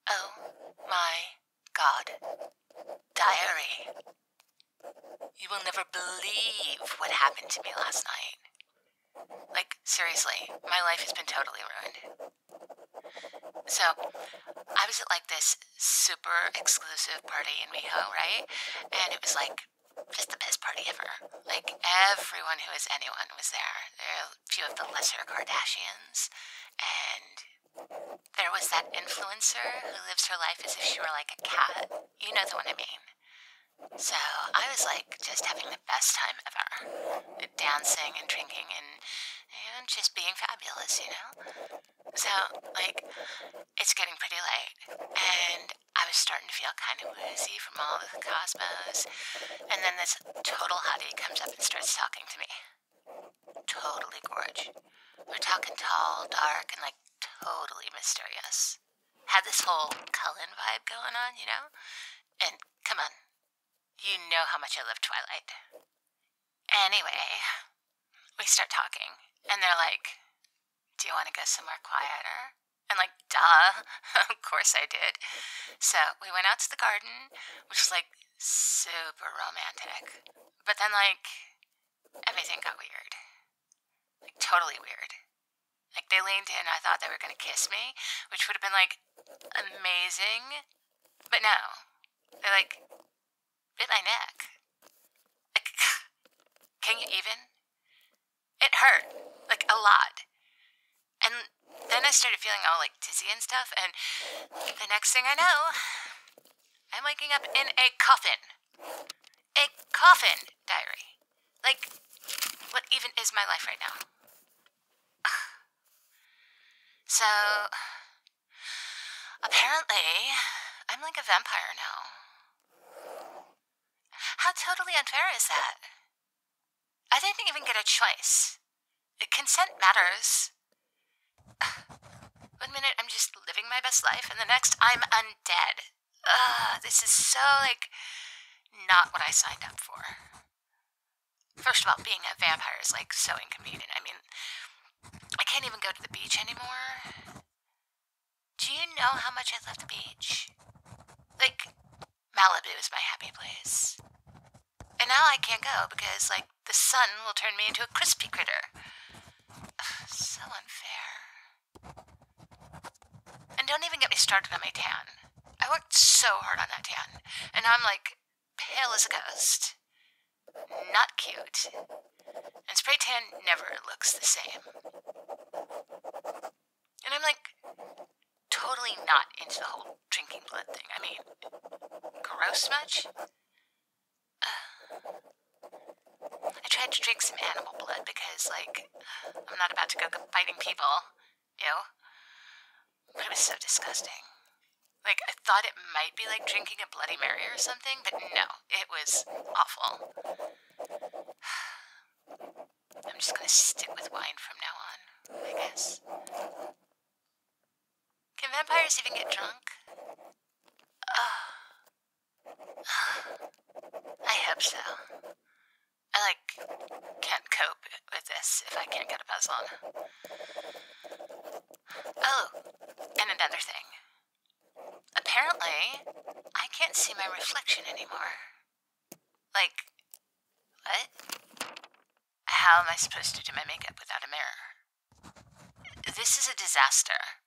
Oh my God. Diary. You will never believe what happened to me last night. Like, seriously, my life has been totally ruined. So, I was at like this super exclusive party in Miho, right? And it was like just the best party ever. Like, everyone who is anyone was there. There are a few of the lesser Kardashians, and there was that influencer who lives her life as if she were like a cat. You know the one I mean. So I was like just having the best time ever. Dancing and drinking and just being fabulous, you know? So, like, it's getting pretty late. And I was starting to feel kind of woozy from all of the cosmos. And then this total hottie comes up and starts talking to me. Totally gorge. We're talking tall, dark, and like totally mysterious. Had this whole Cullen vibe going on, you know? And come on, you know how much I love Twilight. Anyway, we start talking, and they're like, do you want to go somewhere quieter? And like, duh, of course I did. So we went out to the garden, which was like super romantic. But then like, everything got weird. Like totally weird. Like they leaned in, I thought they were going to kiss me, which would have been like amazing. But no, they like bit my neck. Like, can you even? It hurt, like a lot. And then I started feeling all like dizzy and stuff, and the next thing I know, I'm waking up in a coffin. A coffin, diary. Like, what even is my life right now? So, apparently, I'm like a vampire now. How totally unfair is that? I didn't even get a choice. Consent matters. 1 minute I'm just living my best life, and the next I'm undead. This is so, like, not what I signed up for. First of all, being a vampire is, like, so inconvenient. I mean, I can't even go to the beach anymore. Do you know how much I love the beach? Like, Malibu is my happy place. And now I can't go because, like, the sun will turn me into a crispy critter. So unfair. And don't even get me started on my tan. I worked so hard on that tan, and now I'm like pale as a ghost. Not cute. And spray tan never looks the same. And I'm like totally not into the whole drinking blood thing. I mean, gross much? I tried to drink some animal blood because, like, I'm not about to go fighting people. Ew. But it was so disgusting. Like, I thought it might be like drinking a Bloody Mary or something, but no, it was awful. I'm just gonna stick with wine from now on, I guess. Can vampires even get drunk? I hope so. I, like, can't cope with this if I can't get a buzz on. Oh, and another thing. Apparently, I can't see my reflection anymore. Like, what? How am I supposed to do my makeup without a mirror? This is a disaster.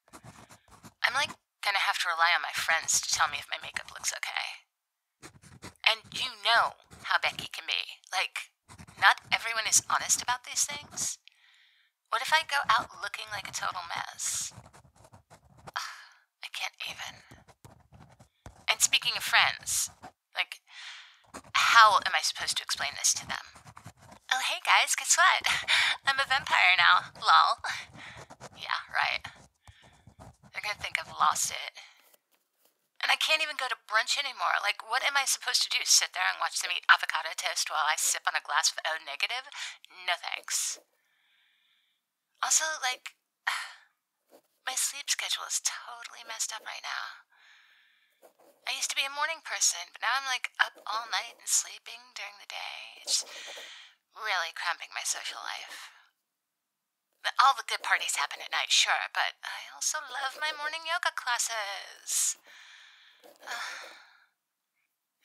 I'm, like, gonna have to rely on my friends to tell me if my makeup looks okay. And you know how Becky can be. Like, not everyone is honest about these things. What if I go out looking like a total mess? I can't even. And speaking of friends, like, how am I supposed to explain this to them? Oh, hey guys, guess what? I'm a vampire now, lol. Yeah, right. They're gonna think I've lost it. And I can't even go to brunch anymore. Like, what am I supposed to do? Sit there and watch them eat avocado toast while I sip on a glass of O negative? No thanks. Also, like, my sleep schedule is totally messed up right now. I used to be a morning person, but now I'm like up all night and sleeping during the day. It's really cramping my social life. All the good parties happen at night, sure, but I also love my morning yoga classes.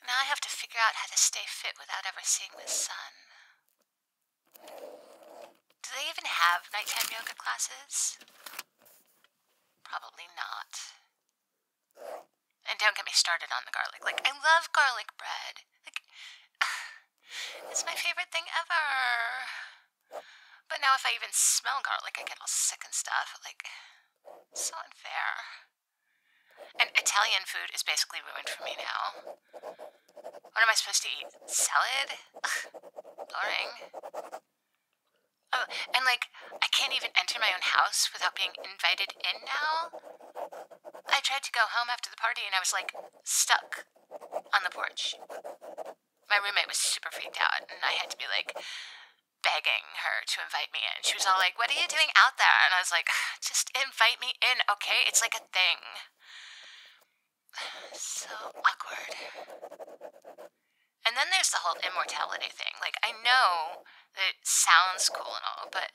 Now I have to figure out how to stay fit without ever seeing the sun. Do they even have nighttime yoga classes? Probably not. And don't get me started on the garlic. Like, I love garlic bread. Like, it's my favorite thing ever. But now if I even smell garlic, I get all sick and stuff. Like, so unfair. And Italian food is basically ruined for me now. What am I supposed to eat? Salad? Ugh, boring. Oh, and like, I can't even enter my own house without being invited in now. I tried to go home after the party and I was like, stuck on the porch. My roommate was super freaked out and I had to be like, begging her to invite me in. She was all like, what are you doing out there? And I was like, just invite me in, okay? It's like a thing. So awkward. And then there's the whole immortality thing. Like, I know that it sounds cool and all, but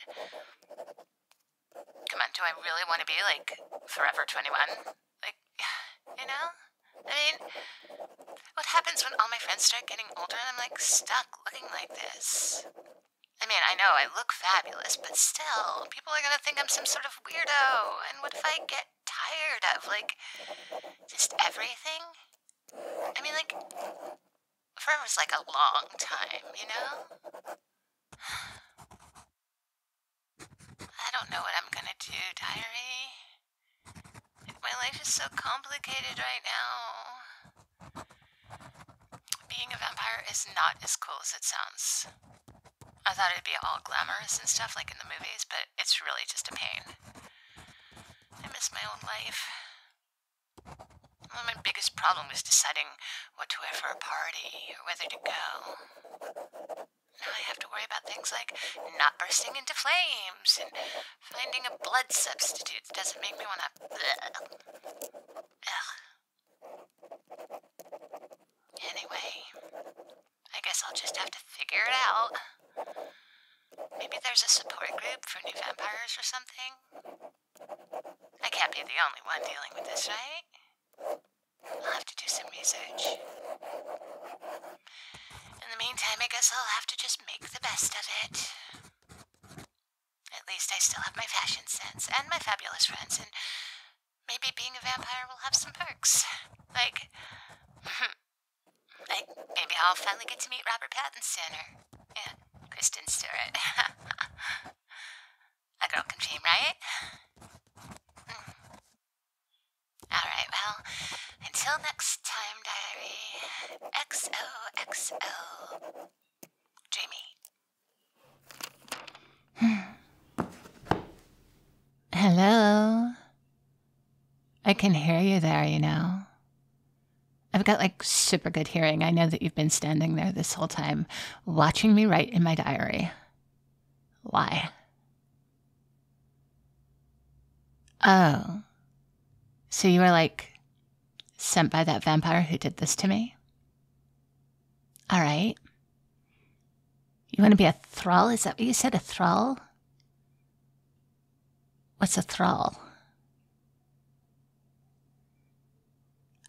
come on, do I really want to be like forever 21? Like, you know? I mean, what happens when all my friends start getting older and I'm like stuck looking like this? I mean, I know I look fabulous, but still, people are going to think I'm some sort of weirdo. And what if I get tired of, like, just everything? I mean, like, forever's like a long time, you know? I don't know what I'm going to do, diary. My life is so complicated right now. Being a vampire is not as cool as it sounds. I thought it'd be all glamorous and stuff like in the movies, but it's really just a pain. I miss my own life. Well, my biggest problem was deciding what to wear for a party or whether to go. Now I have to worry about things like not bursting into flames and finding a blood substitute that doesn't make me want to... Ugh. Anyway, I guess I'll just have to figure it out. Maybe there's a support group for new vampires or something. I can't be the only one dealing with this, right? I'll have to do some research. In the meantime, I guess I'll have to just make the best of it. At least I still have my fashion sense and my fabulous friends, and maybe being a vampire will have some perks. Like maybe I'll finally get to meet Robert Pattinson or, Kristen Stewart. A girl can dream, right? Alright, well, until next time, diary. XOXO. Dreamy. Hello? I can hear you there, you know. I've got like super good hearing. I know that you've been standing there this whole time, watching me write in my diary. Why? Oh. So you were like sent by that vampire who did this to me? All right. You want to be a thrall? Is that what you said? A thrall? What's a thrall?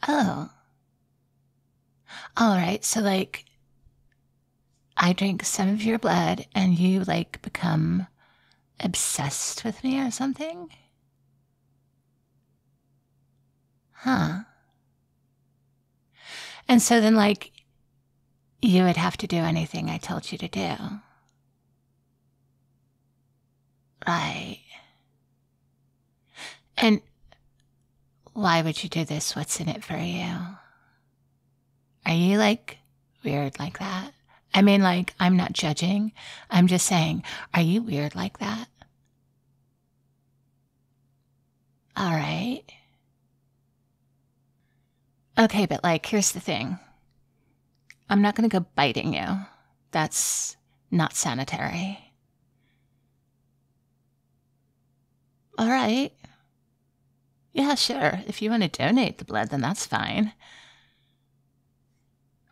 Oh. All right. So like I drink some of your blood and you like become obsessed with me or something? Huh. And so then like you would have to do anything I told you to do. Right. And why would you do this? What's in it for you? Are you like weird like that? I mean, like, I'm not judging. I'm just saying, are you weird like that? All right. Okay, but like, here's the thing. I'm not going to go biting you. That's not sanitary. All right. Yeah, sure. If you want to donate the blood, then that's fine.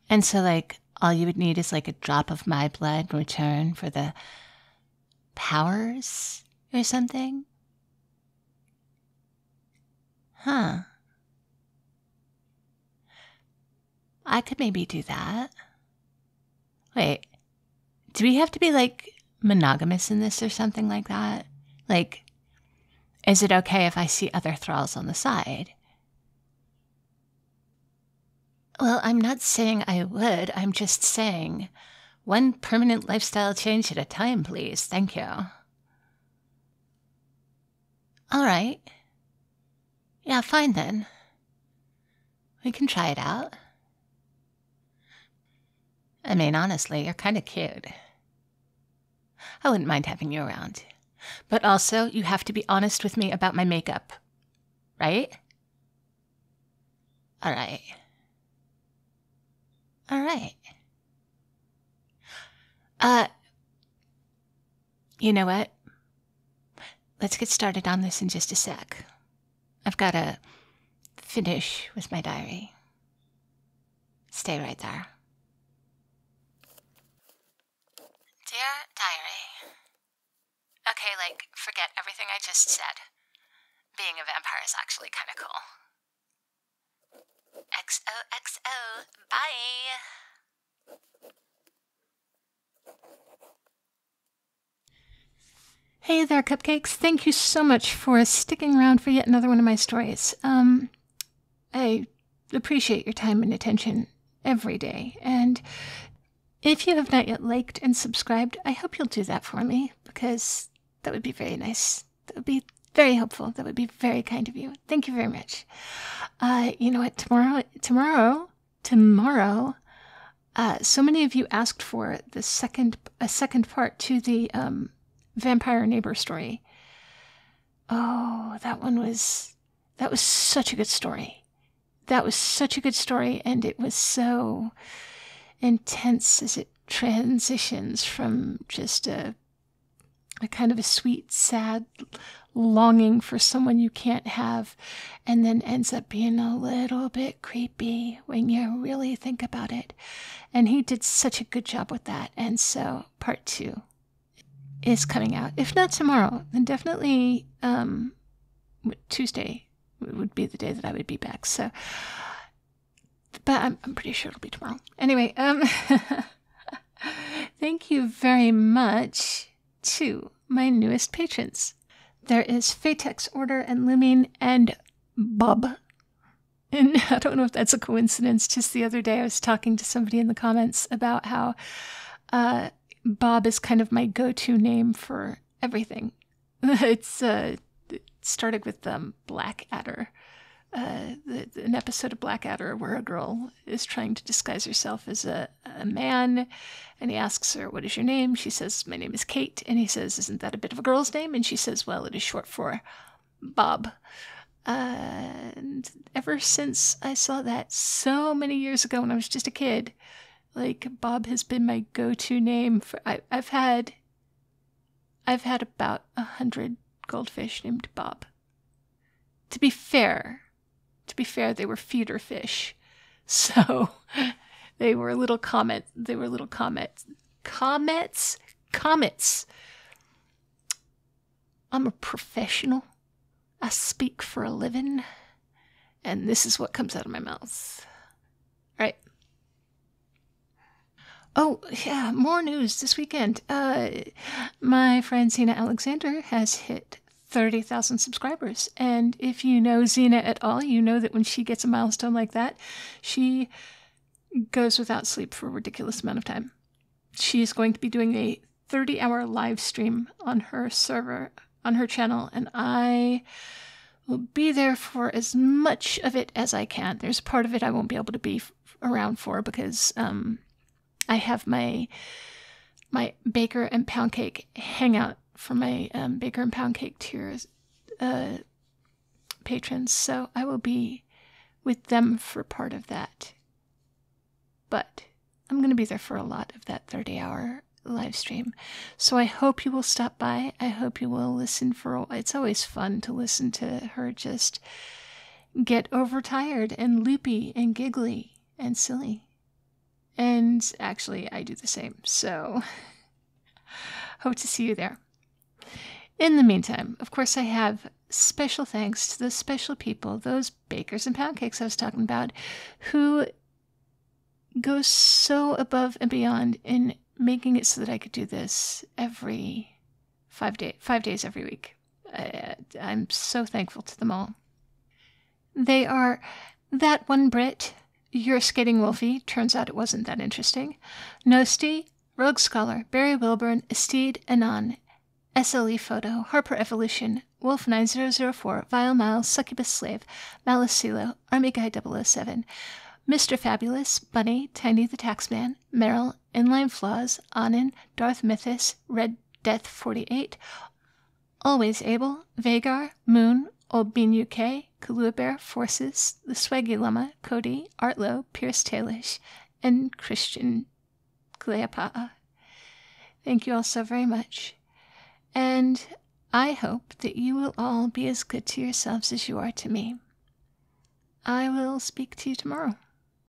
And so, like, all you would need is like a drop of my blood in return for the powers or something? Huh. I could maybe do that. Wait, do we have to be, like, monogamous in this or something like that? Like, is it okay if I see other thralls on the side? Well, I'm not saying I would. I'm just saying one permanent lifestyle change at a time, please. Thank you. All right. Yeah, fine then. We can try it out. I mean, honestly, you're kind of cute. I wouldn't mind having you around. But also, you have to be honest with me about my makeup. Right? All right. All right. You know what? Let's get started on this in just a sec. I've got to finish with my diary. Stay right there. Dear Diary. Okay, like, forget everything I just said. Being a vampire is actually kind of cool. XOXO. Bye. Hey there, cupcakes. Thank you so much for sticking around for yet another one of my stories. I appreciate your time and attention every day, and if you have not yet liked and subscribed, I hope you'll do that for me, because that would be very nice. That would be very helpful. That would be very kind of you. Thank you very much. You know what? Tomorrow, so many of you asked for a second part to the vampire neighbor story. Oh, that was such a good story. That was such a good story, and it was so intense as it transitions from just a kind of a sweet, sad longing for someone you can't have, and then ends up being a little bit creepy when you really think about it. And he did such a good job with that. And so part 2 is coming out. If not tomorrow, then definitely Tuesday would be the day that I would be back. So, but I'm pretty sure it'll be tomorrow. Anyway, thank you very much to my newest patrons. There is Fatex, Order, and Lumine, and Bob. And I don't know if that's a coincidence. Just the other day I was talking to somebody in the comments about how Bob is kind of my go-to name for everything. It started with Blackadder. An episode of Blackadder where a girl is trying to disguise herself as a man, and he asks her, "What is your name?" She says, "My name is Kate." And he says, "Isn't that a bit of a girl's name?" And she says, "Well, it is short for Bob." And ever since I saw that so many years ago when I was just a kid, like, Bob has been my go-to name for. I've had about 100 goldfish named Bob. To be fair, they were feeder fish, so they were little comets. Comets. I'm a professional. I speak for a living, and this is what comes out of my mouth. All right. Oh, yeah, more news this weekend. My friend Zena Alexander has hit 30,000 subscribers. And if you know Zena at all, you know that when she gets a milestone like that, she goes without sleep for a ridiculous amount of time. She is going to be doing a 30-hour live stream on her server, on her channel, and I will be there for as much of it as I can. There's part of it I won't be able to be around for because I have my Baker and Pound Cake hangout for my Baker and Pound Cake tiers patrons, so I will be with them for part of that. But I'm going to be there for a lot of that 30-hour live stream. So I hope you will stop by. I hope you will listen it's always fun to listen to her just get overtired and loopy and giggly and silly. And actually, I do the same. So hope to see you there. In the meantime, of course, I have special thanks to those special people, those bakers and pound cakes I was talking about, who go so above and beyond in making it so that I could do this every 5 days every week. I'm so thankful to them all. They are That One Brit, You're Skating Wolfie, turns out it wasn't that interesting, Nosti, Rogue Scholar, Barry Wilburn, Estede Anon, SLE Photo, Harper Evolution, Wolf 9004, Vile Miles, Succubus Slave, Malicilo, Army Guy 007, Mr. Fabulous, Bunny, Tiny the Taxman, Meryl, Inline Flaws, Anin, Darth Mythos, Red Death 48, Always Able, Vagar, Moon, Old Bean UK, Kahlua Bear, Forces, The Swaggy Llama, Cody, Artlow, Pierce Tailish, and Christian Cleopatra. Thank you all so very much. And I hope that you will all be as good to yourselves as you are to me. I will speak to you tomorrow.